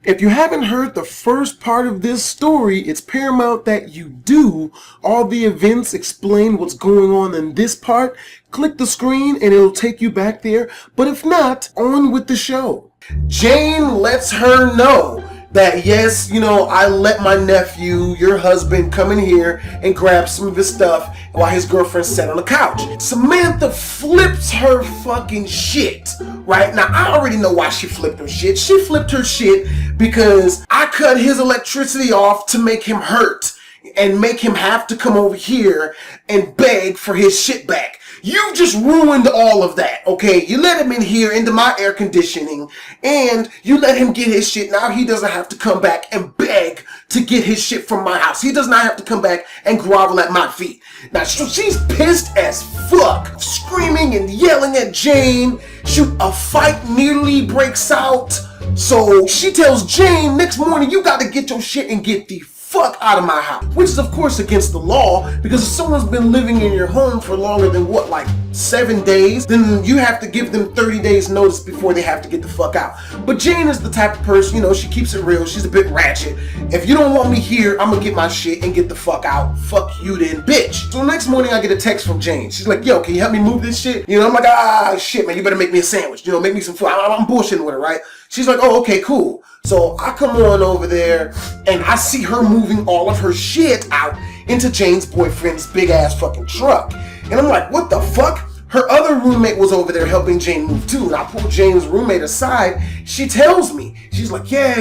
If you haven't heard the first part of this story, it's paramount that you do. All the events explain what's going on in this part. Click the screen and it'll take you back there. But if not, on with the show. Jane lets her know that yes, I let my nephew, your husband, come in here and grab some of his stuff while his girlfriend sat on the couch. Samantha flips her fucking shit. Right now, I already know why she flipped her shit. She flipped her shit because I cut his electricity off to make him hurt and make him have to come over here and beg for his shit back. You just ruined all of that, okay? You let him in here into my air conditioning and you let him get his shit. Now he doesn't have to come back and beg to get his shit from my house. He does not have to come back and grovel at my feet. Now she's pissed as fuck, screaming and yelling at Jane. Shoot, a fight nearly breaks out. So she tells Jane, next morning you got to get your shit and get the fuck out of my house, which is of course against the law, because if someone's been living in your home for longer than what, like 7 days, then you have to give them 30 days notice before they have to get the fuck out. But Jane is the type of person, she keeps it real. She's a bit ratchet. If you don't want me here, I'm gonna get my shit and get the fuck out. Fuck you then, bitch. So the next morning I get a text from Jane. She's like, yo, can you help me move this shit? I'm like, shit, man, you better make me a sandwich. Make me some food. I'm bullshitting with her, right? She's like, oh, okay, cool. So I come on over there and I see her moving all of her shit out into Jane's boyfriend's big ass fucking truck. And I'm like, what the fuck? Her other roommate was over there helping Jane move too. And I pull Jane's roommate aside. She tells me, she's like, yeah,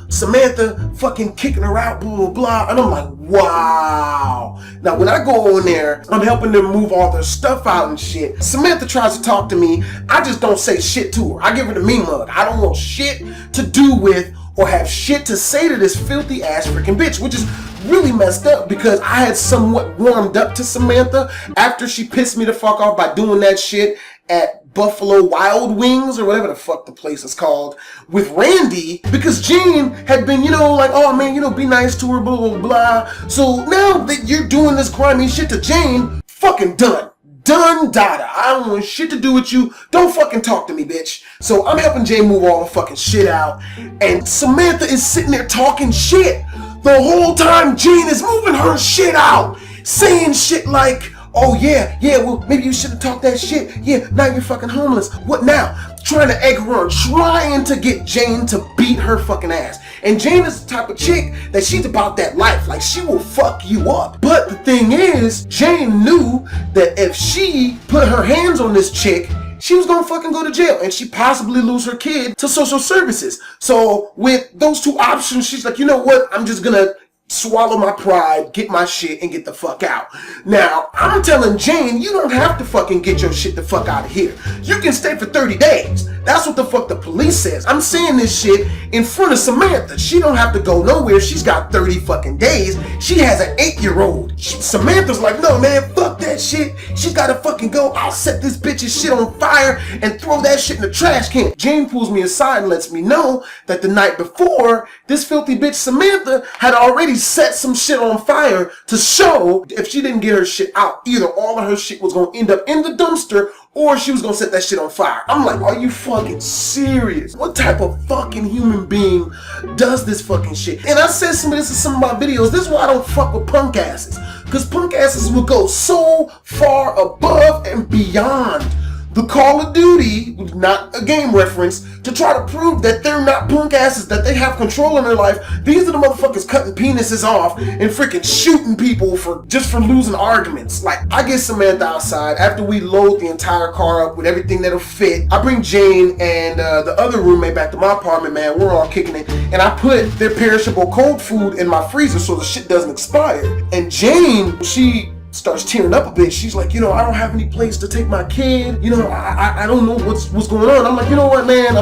Samantha fucking kicking her out, blah, blah, blah. And I'm like, wow. Now when I go in there, I'm helping them move all their stuff out and shit. Samantha tries to talk to me. I just don't say shit to her. I give her the mean mug. I don't want shit to do with or have shit to say to this filthy ass freaking bitch, which is really messed up because I had somewhat warmed up to Samantha after she pissed me the fuck off by doing that shit at Buffalo Wild Wings or whatever the fuck the place is called with Randy, because Jane had been, like, oh man, be nice to her, blah, blah, blah. So now that you're doing this grimy shit to Jane, fucking done. Done, dada. I don't want shit to do with you. Don't fucking talk to me, bitch. So I'm helping Jane move all the fucking shit out. And Samantha is sitting there talking shit. The whole time Jane is moving her shit out. Saying shit like, oh yeah, well, maybe you shouldn't talk that shit. Yeah, now you're fucking homeless. What now? Trying to egg her on, trying to get Jane to beat her fucking ass. And Jane is the type of chick that she's about that life. Like, she will fuck you up. But the thing is, Jane knew that if she put her hands on this chick, she was gonna fucking go to jail and she possibly lose her kid to social services. So with those two options, she's like, you know what? I'm just gonna swallow my pride, get my shit, and get the fuck out. Now, I'm telling Jane, you don't have to fucking get your shit the fuck out of here. You can stay for 30 days. That's what the fuck the police says. I'm saying this shit in front of Samantha. She don't have to go nowhere. She's got 30 fucking days. She has an 8-year-old. Samantha's like, no, man, fuck that shit. She gotta fucking go. I'll set this bitch's shit on fire and throw that shit in the trash can. Jane pulls me aside and lets me know that the night before, this filthy bitch Samantha had already set some shit on fire to show if she didn't get her shit out, either all of her shit was going to end up in the dumpster or she was going to set that shit on fire. I'm like, are you fucking serious? What type of fucking human being does this fucking shit? And I said some of this in some of my videos. This is why I don't fuck with punk asses, because punk asses will go so far above and beyond the Call of Duty, not a game reference, to try to prove that they're not punk asses, that they have control in their life. These are the motherfuckers cutting penises off and freaking shooting people for losing arguments. Like, I get Samantha outside after we load the entire car up with everything that'll fit. I bring Jane and the other roommate back to my apartment, man. We're all kicking it. And I put their perishable cold food in my freezer so the shit doesn't expire. And Jane, she starts tearing up a bit. She's like, I don't have any place to take my kid. I don't know what's going on. I'm like, you know what, man?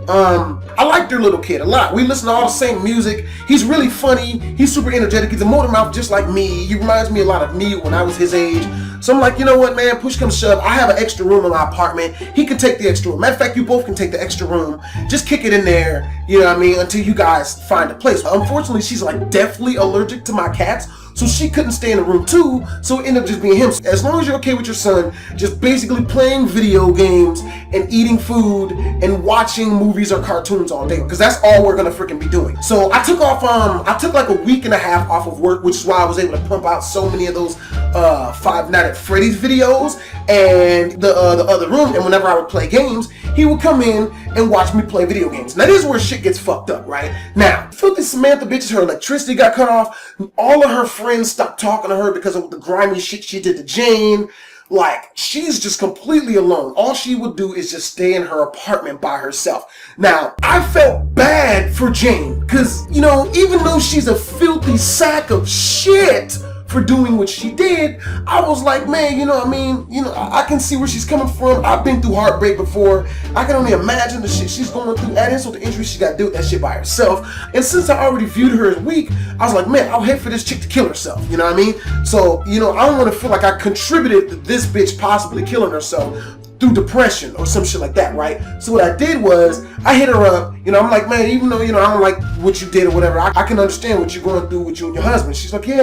I like their little kid a lot. We listen to all the same music. He's really funny. He's super energetic. He's a motor mouth just like me. He reminds me a lot of me when I was his age. So I'm like, you know what, man? Push come shove. I have an extra room in my apartment. He can take the extra room. Matter of fact, you both can take the extra room. Just kick it in there, until you guys find a place. Unfortunately, she's like deathly allergic to my cats, so she couldn't stay in the room too, so it ended up just being him. As long as you're okay with your son just basically playing video games and eating food and watching movies or cartoons all day, because that's all we're gonna freaking be doing. So I took off, I took like a week and a half off of work, which is why I was able to pump out so many of those Five Nights at Freddy's videos and the other room. And whenever I would play games, he would come in and watch me play video games. Now this is where shit gets fucked up, right? Now, filthy Samantha bitches, her electricity got cut off. All of her friends stopped talking to her because of the grimy shit she did to Jane. Like, she's just completely alone. All she would do is just stay in her apartment by herself. Now, I felt bad for Jane, because, you know, even though she's a filthy sack of shit for doing what she did, I was like, man, you know what I mean? You know, I can see where she's coming from. I've been through heartbreak before. I can only imagine the shit she's going through. Add insult to injury, she got to deal with that shit by herself. And since I already viewed her as weak, I was like, man, I'll hate for this chick to kill herself. You know what I mean? So, you know, I don't want to feel like I contributed to this bitch possibly killing herself through depression or some shit like that, right? So what I did was, I hit her up, you know, I'm like, man, even though, you know, I don't like what you did or whatever, I can understand what you're going through with you and your husband. She's like, yeah.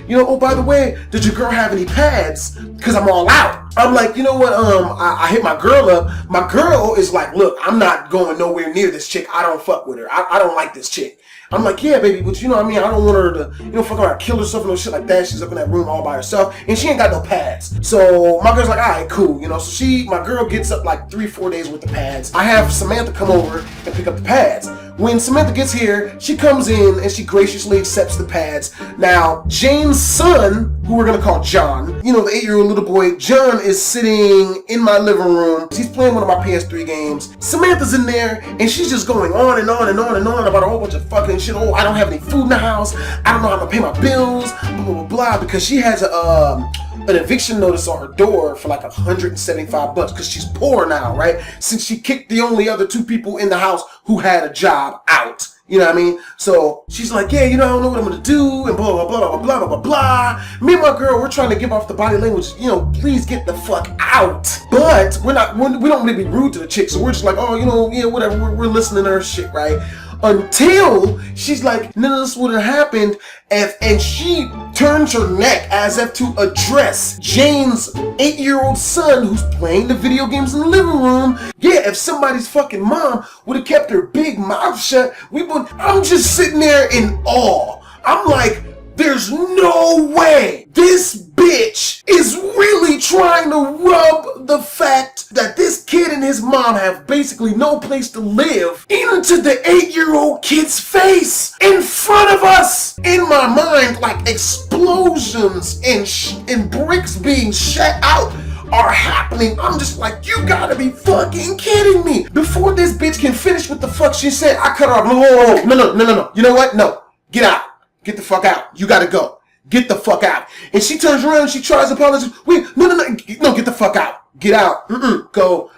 You know, oh, by the way, did your girl have any pads? Because I'm all out. I'm like, you know what, I hit my girl up. My girl is like, look, I'm not going nowhere near this chick. I don't fuck with her. I don't like this chick. I'm like, yeah, baby, but you know what I mean? I don't want her to, you know, fuck around, kill herself and no shit like that. She's up in that room all by herself, and she ain't got no pads. So my girl's like, all right, cool, you know. So my girl gets up like 3-4 days with the pads. I have Samantha come over and pick up the pads. When Samantha gets here, she comes in and she graciously accepts the pads. Now, Jane's son, who we're gonna call John, you know, the 8-year-old little boy, John is sitting in my living room. He's playing one of my PS3 games. Samantha's in there, and she's just going on and on and on and on about a whole bunch of fucking shit. Oh, I don't have any food in the house. I don't know how to pay my bills, blah, blah, blah, blah, because she has an eviction notice on her door for like $175 because she's poor now, right? Since she kicked the only other 2 people in the house who had a job out. You know what I mean? So she's like, yeah, you know, I don't know what I'm gonna do, and blah, blah, blah, blah, blah, blah, blah, blah. Me and my girl, we're trying to give off the body language, you know, please get the fuck out. But we don't really be rude to the chick, so we're just like, oh, you know, yeah, whatever, we're listening to her shit, right? Until she's like, none of this would have happened, and she turns her neck as if to address Jane's 8-year-old son who's playing the video games in the living room. Yeah, if somebody's fucking mom would have kept her big mouth shut, I'm just sitting there in awe. I'm like, there's no way this bitch is really trying to rub the fact that this kid and his mom have basically no place to live into the 8-year-old kid's face in front of us. In my mind, like explosions and bricks being shot out are happening. I'm just like, you gotta be fucking kidding me. Before this bitch can finish what the fuck she said, I cut her off. No. You know what? No. Get out. Get the fuck out. You gotta go. Get the fuck out. And she turns around and she tries to apologize. Wait, no, get the fuck out. Get out. Go.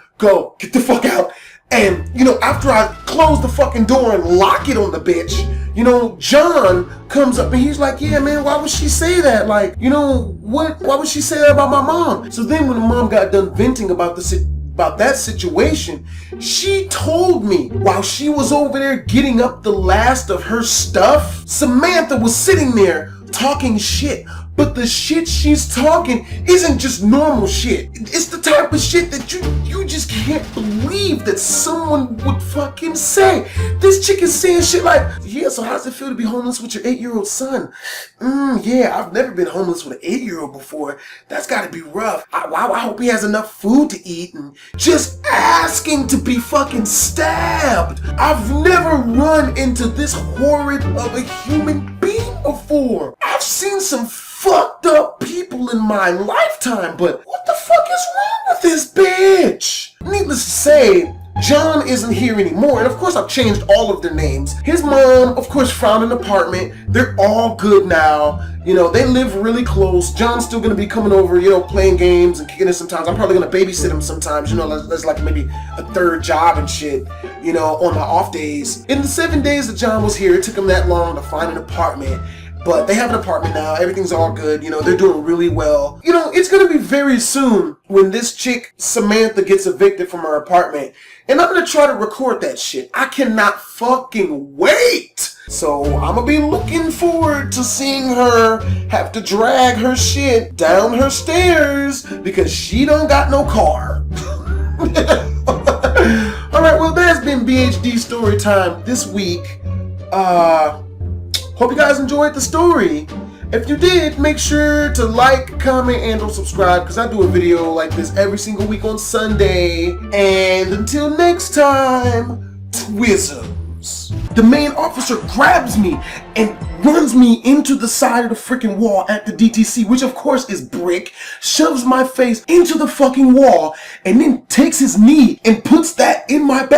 Get the fuck out. And, you know, after I close the fucking door and lock it on the bitch, you know, John comes up and he's like, yeah, man, why would she say that? Like, you know, why would she say that about my mom? So then when the mom got done venting about that situation, she told me while she was over there getting up the last of her stuff, Samantha was sitting there talking shit. But the shit she's talking isn't just normal shit. It's the type of shit that you just can't believe that someone would fucking say. This chick is saying shit like, yeah, so how's it feel to be homeless with your 8-year-old son? Yeah, I've never been homeless with an 8-year-old before. That's gotta be rough. I hope he has enough food to eat, and just asking to be fucking stabbed. I've never run into this horrid of a human being before. I've seen some fucked up people in my lifetime, but what the fuck is wrong with this bitch? Needless to say, John isn't here anymore, and of course I've changed all of their names. His mom, of course, found an apartment. They're all good now. You know, they live really close. John's still gonna be coming over, you know, playing games and kicking it sometimes. I'm probably gonna babysit him sometimes, you know, there's like maybe a third job and shit, you know, on my off days. In the 7 days that John was here, it took him that long to find an apartment. But they have an apartment now, everything's all good, you know, they're doing really well. You know, it's gonna be very soon when this chick, Samantha, gets evicted from her apartment. And I'm gonna try to record that shit. I cannot fucking wait So I'm gonna be looking forward to seeing her have to drag her shit down her stairs because she don't got no car. Alright, well that's been BHD Storytime this week. Hope you guys enjoyed the story. If you did, make sure to like, comment, and or subscribe because I do a video like this every single week on Sunday. And until next time, Twizzums. The main officer grabs me and runs me into the side of the freaking wall at the DTC, which of course is brick, shoves my face into the fucking wall, and then takes his knee and puts that in my back.